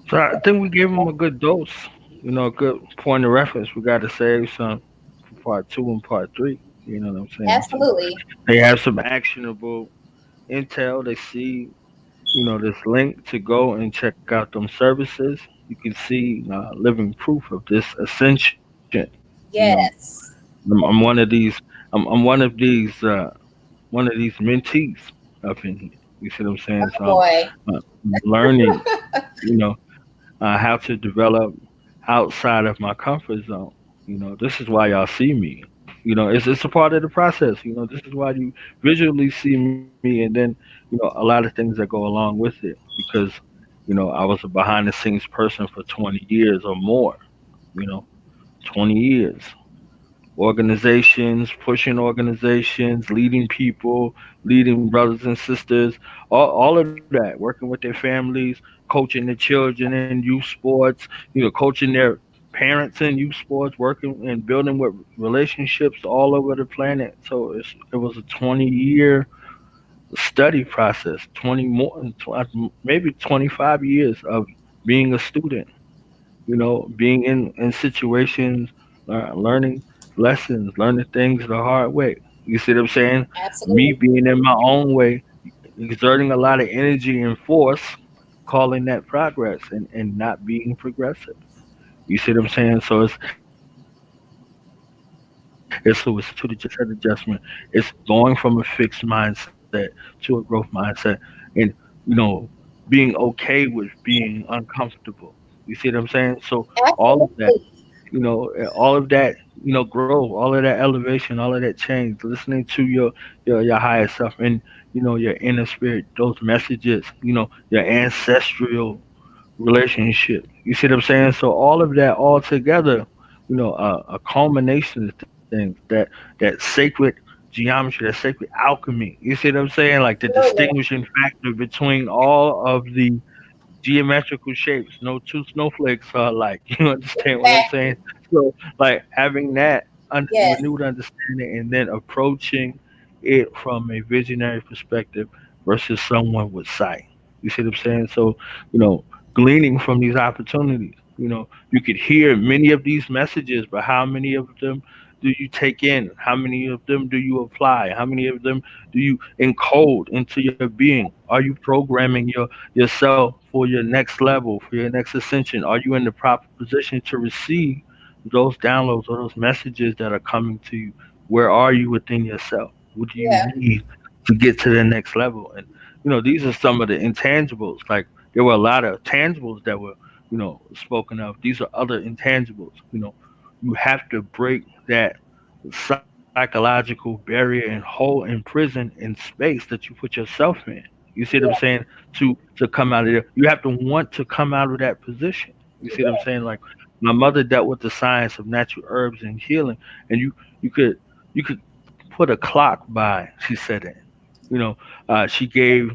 So I think we gave them a good dose. A good point of reference. We got to save some for part two and part three. You know what I'm saying? So Absolutely. they have some actionable intel. They see, this link to go and check out them services. You can see living proof of this ascension. You know, Yes. I'm one of these. I'm one of these mentees up in here. You see what I'm saying? So Oh boy. I'm learning. You know, how to develop outside of my comfort zone. This is why y'all see me. It's a part of the process. This is why you visually see me, and then a lot of things that go along with it because I was a behind the scenes person for 20 years or more. You know, 20 years pushing organizations, leading people, leading brothers and sisters, all of that, working with their families, coaching their children in youth sports, coaching their parents in youth sports, working and building with relationships all over the planet. So it was a 20-year study process, 20 more, maybe 25 years of being a student, being in situations, learning lessons, learning things the hard way. You see what I'm saying? Me Absolutely. being in my own way, exerting a lot of energy and force, calling that progress and not being progressive. You see what I'm saying? So it's to the just that adjustment. It's going from a fixed mindset to a growth mindset, and being okay with being uncomfortable. You see what I'm saying? So all of that, Absolutely. all of that, growth, all of that elevation, all of that change, listening to your higher self and your inner spirit, those messages, your ancestral relationship. You see what I'm saying? So all of that all together, a culmination of things that sacred geometry, that sacred alchemy. You see what I'm saying? Like the Absolutely. distinguishing factor between all of the geometrical shapes. No two snowflakes are alike. You understand what I'm saying? Exactly. So like having that Yes. renewed understanding and then approaching it from a visionary perspective versus someone with sight. You see what I'm saying? So, gleaning from these opportunities, you could hear many of these messages, but how many of them do you take in? How many of them do you apply? How many of them do you encode into your being? Are you programming yourself for your next level, for your next ascension? Are you in the proper position to receive those downloads or those messages that are coming to you? Where are you within yourself? What do you Yeah. need to get to the next level? And these are some of the intangibles. Like there were a lot of tangibles that were, spoken of. These are other intangibles. You have to break that psychological barrier and hold in prison in space that you put yourself in. You see what I'm Yeah. saying? To come out of there, you have to want to come out of that position. You see what I'm Yeah. saying? Like my mother dealt with the science of natural herbs and healing, and you could put a clock by. She said it. She gave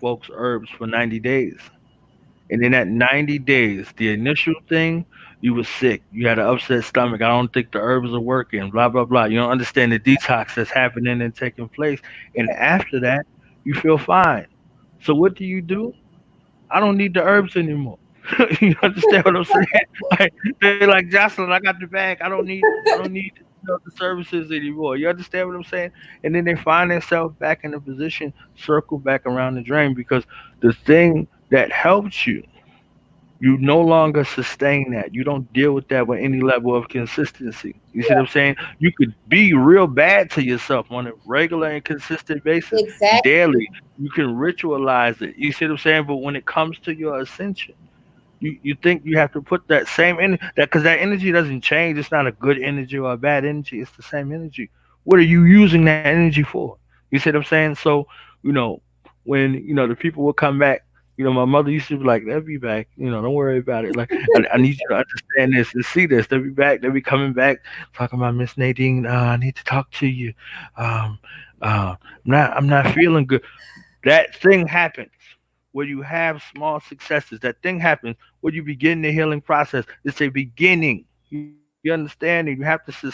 folks herbs for 90 days. And in that 90 days, the initial thing, you were sick. You had an upset stomach. I don't think the herbs are working, blah, blah, blah. You don't understand the detox that's happening and taking place. And after that, you feel fine. So what do you do? I don't need the herbs anymore. You understand what I'm saying? Like they're like Jocelyn, I got the bag. I don't need the services anymore. You understand what I'm saying? And then they find themselves back in the position, circle back around the drain because the thing that helps you no longer sustain that. You don't deal with that with any level of consistency. You see what I'm saying? You could be real bad to yourself on a regular and consistent basis, Exactly. daily. You can ritualize it. You see what I'm saying? But when it comes to your ascension, You think you have to put that same energy, that because that energy doesn't change. It's not a good energy or a bad energy. It's the same energy. What are you using that energy for? You see what I'm saying? So, you know, when the people will come back. My mother used to be like, "They'll be back. Don't worry about it. Like, I need you to understand this and see this. They'll be back. They'll be coming back, talking about Miss Nadine. I need to talk to you. Um, I'm not feeling good. That thing happens where you have small successes. That thing happens where you begin the healing process. It's a beginning. You understand it. You have to sustain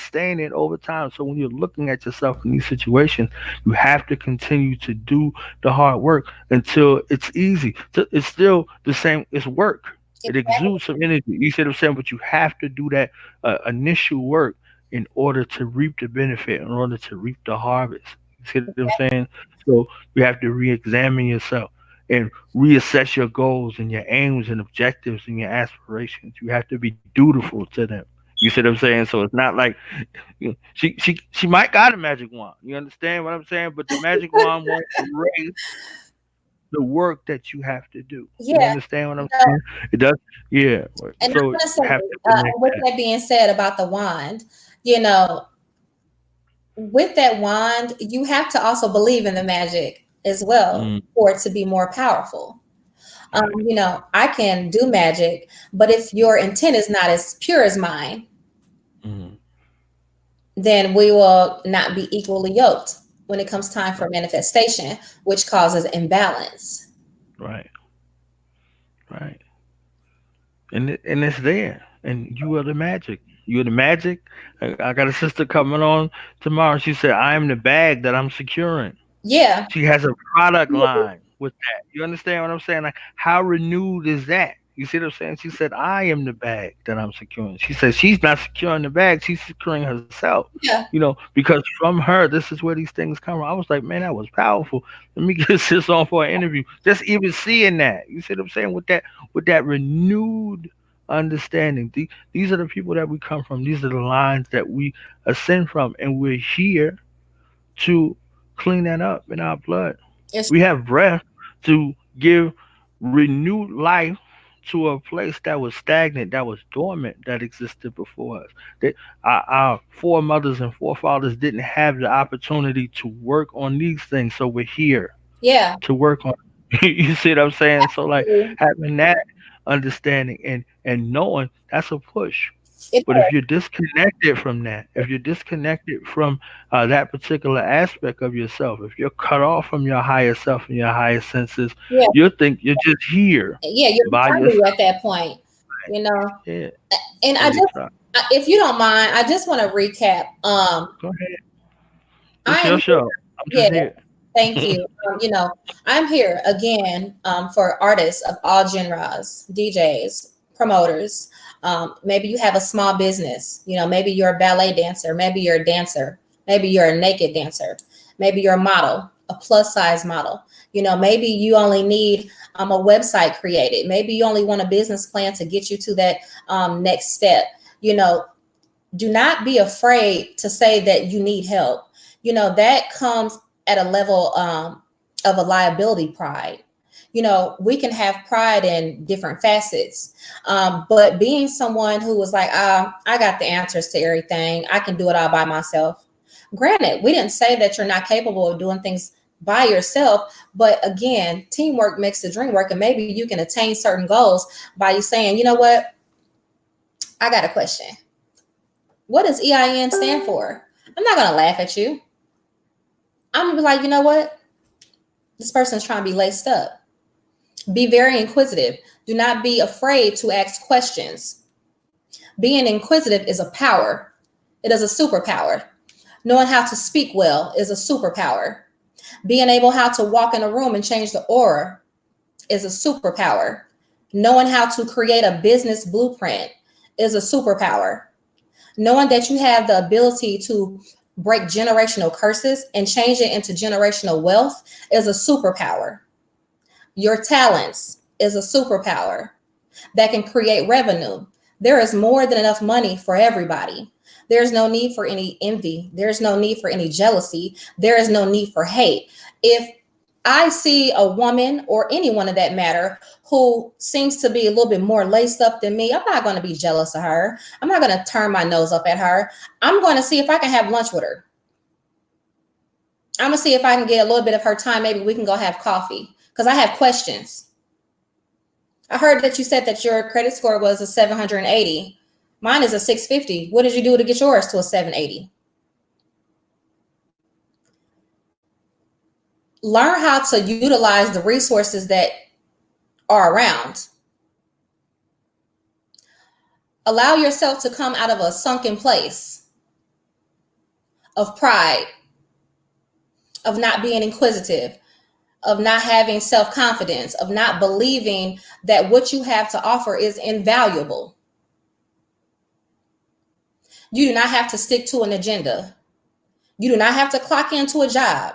it over time. So when you're looking at yourself in these situations, you have to continue to do the hard work until it's easy. So it's still the same. It's work. It exudes some energy. You see what I'm saying? But you have to do that initial work in order to reap the benefit, in order to reap the harvest. You see what I'm saying? So you have to re-examine yourself and reassess your goals and your aims and objectives and your aspirations. You have to be dutiful to them. You see what I'm saying? So it's not like she might got a magic wand. You understand what I'm saying? But the magic wand won't erase the work that you have to do. You Yeah. understand what I'm No, saying? It does. Yeah. and I So want you to say, have to connect with that. that being said about the wand, you know, with that wand, you have to also believe in the magic as well Mm, for it to be more powerful. right. I can do magic, but if your intent is not as pure as mine, Mm, then we will not be equally yoked when it comes time for right. manifestation, which causes imbalance. Right. Right. And it's there. And you are the magic. You are the magic. I got a sister coming on tomorrow. She said, "I am the bag that I'm securing." Yeah, She has a product line with that. You understand what I'm saying? Like, how renewed is that? You see what I'm saying? She said, "I am the bag that I'm securing." She said she's not securing the bag, she's securing herself. yeah, Because from her, this is where these things come from. I was like, man, that was powerful. Let me get this on for an interview. Just even seeing that. You see what I'm saying? With that renewed understanding. These are the people that we come from. These are the lines that we ascend from. And we're here to clean that up in our blood. it's We have breath to give renewed life to a place that was stagnant, that was dormant, that existed before us. That our foremothers and forefathers didn't have the opportunity to work on these things, so we're here yeah, to work on. You see what I'm saying? So like having that understanding and knowing that's a push. it But if you're disconnected from that, if you're disconnected from that particular aspect of yourself, if you're cut off from your higher self and your higher senses, yeah, you think you're just here yeah, you're by yourself. value at that point, you know. Yeah, And so you try. if you don't mind, I just want to recap. Go ahead. This I am your show. I'm Yeah, just here. thank you. I'm here again for artists of all genres, DJs, promoters. Maybe you have a small business. Maybe you're a ballet dancer. Maybe you're a dancer. Maybe you're a naked dancer. Maybe you're a model, a plus size model. Maybe you only need a website created. Maybe you only want a business plan to get you to that next step. You know, do not be afraid to say that you need help. That comes at a level of a liability pride. We can have pride in different facets, but being someone who was like, I got the answers to everything, I can do it all by myself. Granted, we didn't say that you're not capable of doing things by yourself, but again, teamwork makes the dream work, and maybe you can attain certain goals by you saying, you know what, I got a question. What does EIN stand for? I'm not gonna laugh at you. I'm gonna be like, you know what? This person's trying to be laced up. Be very inquisitive. Do not be afraid to ask questions. Being inquisitive is a power. It is a superpower. Knowing how to speak well is a superpower. Being able how to walk in a room and change the aura is a superpower. Knowing how to create a business blueprint is a superpower. Knowing that you have the ability to break generational curses and change it into generational wealth is a superpower. Your talents is a superpower that can create revenue. There is more than enough money for everybody. There's no need for any envy. There's no need for any jealousy. There is no need for hate. If I see a woman or anyone of that matter who seems to be a little bit more laced up than me, I'm not going to be jealous of her. I'm not going to turn my nose up at her. I'm going to see if I can have lunch with her. I'm going to see if I can get a little bit of her time. Maybe we can go have coffee because I have questions. I heard that you said that your credit score was a 780. Mine is a 650. What did you do to get yours to a 780? Learn how to utilize the resources that are around. Allow yourself to come out of a sunken place of pride, of not being inquisitive, of not having self-confidence, of not believing that what you have to offer is invaluable. You do not have to stick to an agenda. You do not have to clock into a job.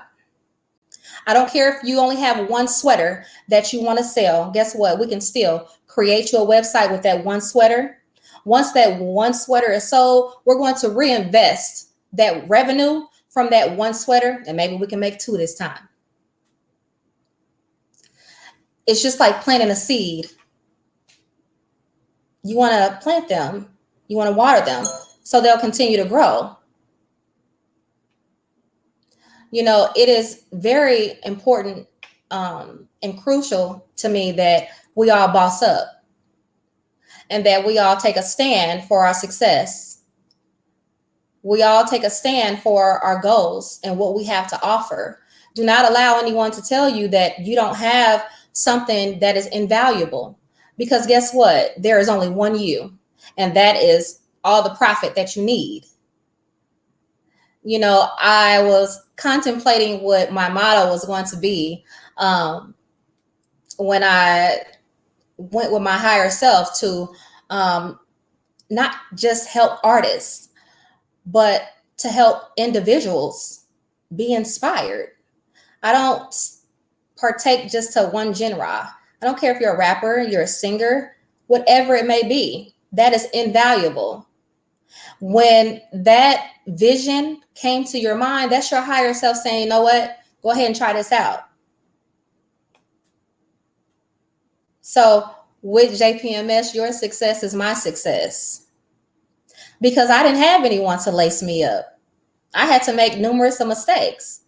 I don't care if you only have one sweater that you want to sell. Guess what? We can still create you a website with that one sweater. Once that one sweater is sold, we're going to reinvest that revenue from that one sweater, and maybe we can make two this time. It's just like planting a seed. You want to plant them, you want to water them so they'll continue to grow. You know, it is very important and crucial to me that we all boss up and that we all take a stand for our success. We all take a stand for our goals and what we have to offer. Do not allow anyone to tell you that you don't have something that is invaluable, because guess what? There is only one you, and that is all the profit that you need. You know, I was contemplating what my motto was going to be when I went with my higher self to not just help artists, but to help individuals be inspired. I don't partake just to one genre. I don't care if you're a rapper, you're a singer, whatever it may be, that is invaluable. When that vision came to your mind, that's your higher self saying, you know what, go ahead and try this out. So with JPMS, your success is my success, because I didn't have anyone to lace me up. I had to make numerous of mistakes.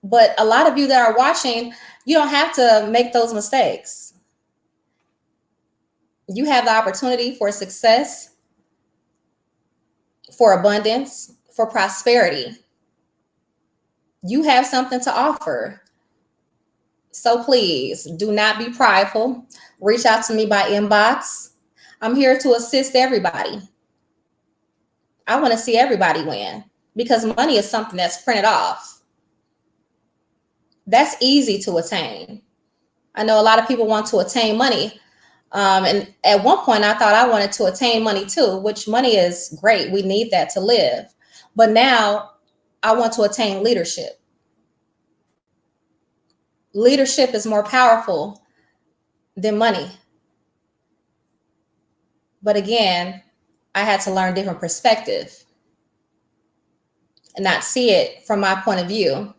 But a lot of you that are watching, you don't have to make those mistakes. You have the opportunity for success, for abundance, for prosperity. You have something to offer. So please do not be prideful. Reach out to me by inbox. I'm here to assist everybody. I want to see everybody win, because money is something that's printed off. That's easy to attain. I know a lot of people want to attain money. And at one point I thought I wanted to attain money too, which money is great. We need that to live. But now I want to attain leadership. Leadership is more powerful than money. But again, I had to learn different perspective and not see it from my point of view.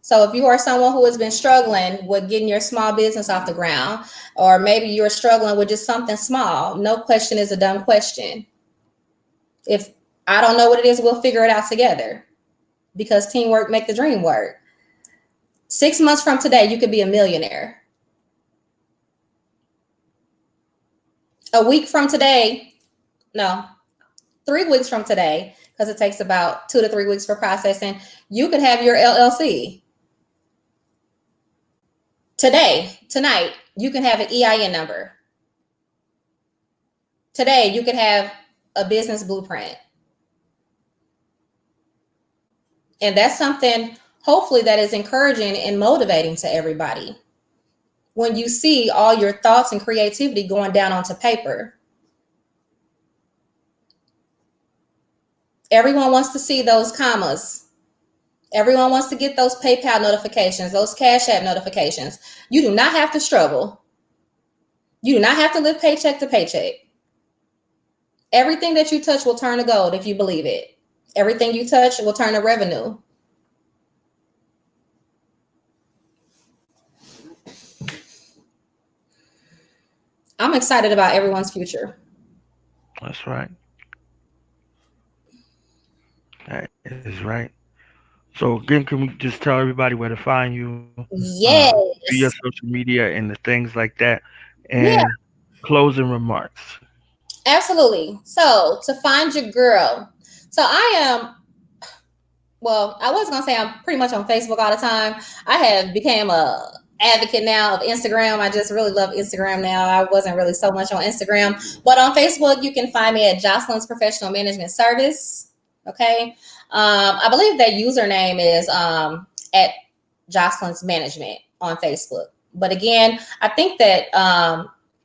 So if you are someone who has been struggling with getting your small business off the ground, or maybe you're struggling with just something small, no question is a dumb question. If I don't know what it is, we'll figure it out together, because teamwork make the dream work. 6 months from today, you could be a millionaire. A week from today, no, 3 weeks from today, because it takes about 2 to 3 weeks for processing, you could have your LLC. Today, tonight, you can have an EIN number. Today, you could have a business blueprint. And that's something, hopefully, that is encouraging and motivating to everybody. When you see all your thoughts and creativity going down onto paper. Everyone wants to see those commas. Everyone wants to get those PayPal notifications, those Cash App notifications. You do not have to struggle. You do not have to live paycheck to paycheck. Everything that you touch will turn to gold if you believe it. Everything you touch will turn to revenue. I'm excited about everyone's future. That's right. That is right. So again, can we just tell everybody where to find you, via Yes. social media and the things like that, and Yeah, closing remarks? absolutely. So to find your girl. So I am, well, I was gonna say I'm pretty much on Facebook all the time. I have became a advocate now of Instagram. I just really love Instagram now. I wasn't really so much on Instagram, but on Facebook you can find me at Joshalyn's Professional Management Service. Okay, I believe that username is at Jocelyn's Management on Facebook. But again, I think that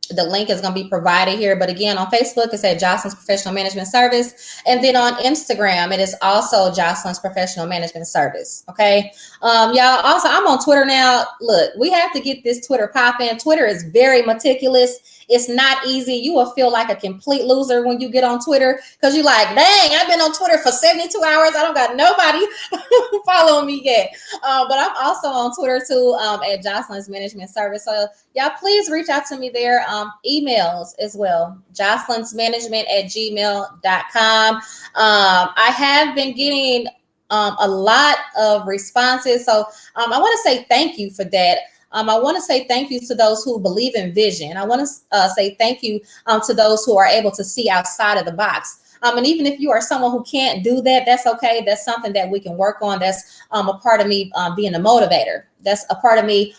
the link is going to be provided here. But again, on Facebook, it's at Jocelyn's Professional Management Service. And then on Instagram, it is also Jocelyn's Professional Management Service. Okay. Y'all, also, I'm on Twitter now. Look, we have to get this Twitter popping. Twitter is very meticulous. It's not easy. You will feel like a complete loser when you get on Twitter because you're like, dang, I've been on Twitter for 72 hours. I don't got nobody following me yet. But I'm also on Twitter too, at Jocelyn's Management Service. So y'all please reach out to me there. Emails as well. Jocelyn's Management at gmail.com. I have been getting a lot of responses. So I want to say thank you for that. I want to say thank you to those who believe in vision. I want to say thank you to those who are able to see outside of the box. And even if you are someone who can't do that, that's okay. That's something that we can work on. That's a part of me being a motivator. That's a part of me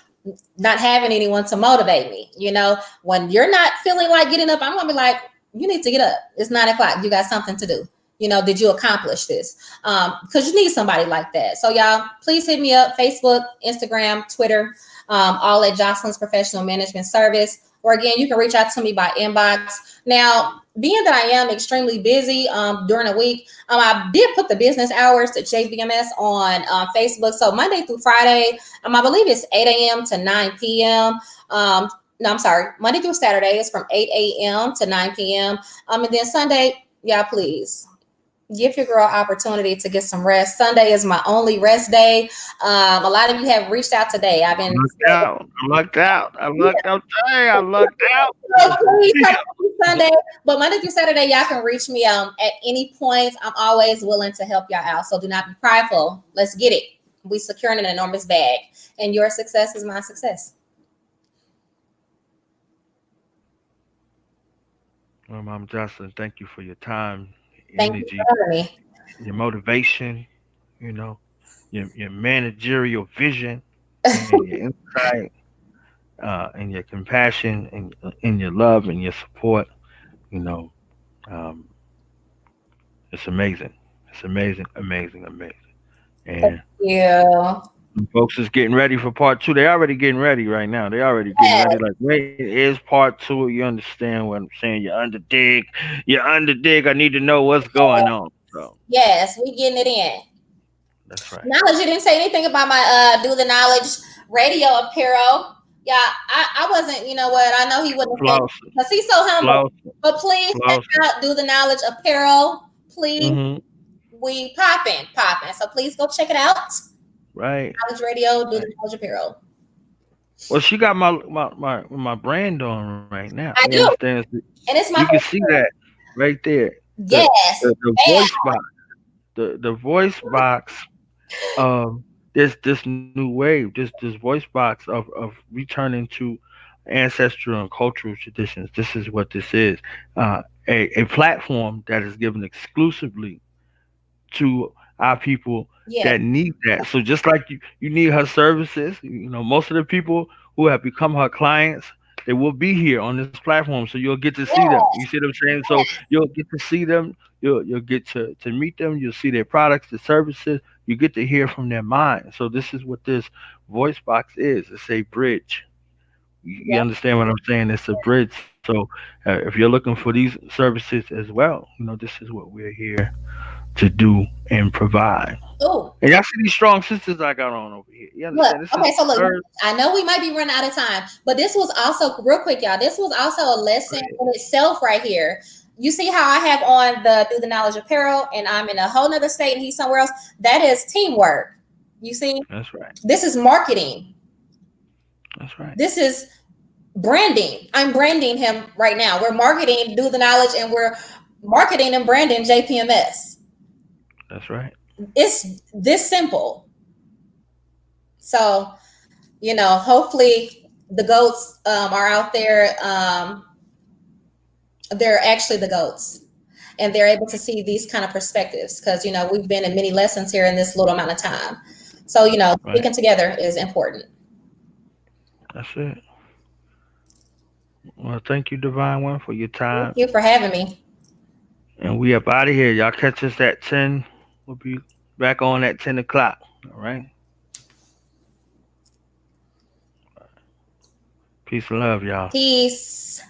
not having anyone to motivate me. You know, when you're not feeling like getting up, I'm going to be like, you need to get up. It's 9 o'clock. You got something to do. You know, did you accomplish this? Because you need somebody like that. So y'all, please hit me up, Facebook, Instagram, Twitter, all at Jocelyn's Professional Management Service. Or again, you can reach out to me by inbox. Now, being that I am extremely busy during the week, I did put the business hours to JBMS on Facebook. So Monday through Friday, I believe it's 8 a.m. to 9 p.m. No, I'm sorry. Monday through Saturday is from 8 a.m. to 9 p.m. And then Sunday, yeah, please give your girl opportunity to get some rest. Sunday is my only rest day. A lot of you have reached out today. I've been Lucked out. I lucked out. I lucked out. Dang, I lucked out. so please come on Sunday, but Monday through Saturday, y'all can reach me at any point. I'm always willing to help y'all out. So do not be prideful. Let's get it. We securing an enormous bag, and your success is my success. Well, Mom Jocelyn, thank you for your time, Thank you energy, for having me. your motivation, you know, your managerial vision, and your insight, and your compassion, and your love and your support. You know, um, it's amazing. It's amazing, amazing, amazing. Thank And you. folks is getting ready for part two. They already getting ready right now. They already getting Yes, ready. Like, wait, is part two? You understand what I'm saying? You're under dig. You're under dig. I need to know what's going on. So yes, we getting it in. that's right. Knowledge, you didn't say anything about my do the knowledge radio apparel. Yeah, I wasn't, you know what? I know he wouldn't say Flossing, because he's so humble. flossing, But please check flossing. out Do the Knowledge apparel. Please, Mm-hmm. we popping, popping. So please go check it out. Right. Knowledge Radio, Do Right. the Knowledge apparel. Well, she got my brand on right now. You I do. understand? So And it's you my can first see that right there. The yes. the Bam. voice box. The voice box. This new wave. This voice box of returning to ancestral and cultural traditions. This is what this is. A platform that is given exclusively to our people Yes. that need that. So just like you need her services, most of the people who have become her clients, they will be here on this platform. So you'll get to see them. You see what I'm saying? So you'll get to see them. You'll get to meet them. You'll see their products, their services. You get to hear from their mind. So this is what this voice box is. It's a bridge. You Yes. understand what I'm saying? It's a bridge. So if you're looking for these services as well, this is what we're here to do and provide. Oh, And y'all see these strong sisters I got on over here. You look. understand? This is Okay, so the look. third. I know we might be running out of time, but this was also real quick, y'all. This was also a lesson in itself right here. You see how I have on the through the knowledge apparel and I'm in a whole nother state and he's somewhere else? That is teamwork. You see, That's right. this is marketing. That's right. This is branding. I'm branding him right now. We're marketing do the knowledge and we're marketing and branding JPMS. That's right. It's this simple. So, hopefully the goats are out there. They're actually the goats. And they're able to see these kind of perspectives because, we've been in many lessons here in this little amount of time. So, Right. sticking together is important. That's it. Well, thank you, Divine One, for your Thank time. you for having me. And we up out of here. Y'all catch us at 10. We'll be back on at 10 o'clock. All right. Peace and love, y'all. Peace.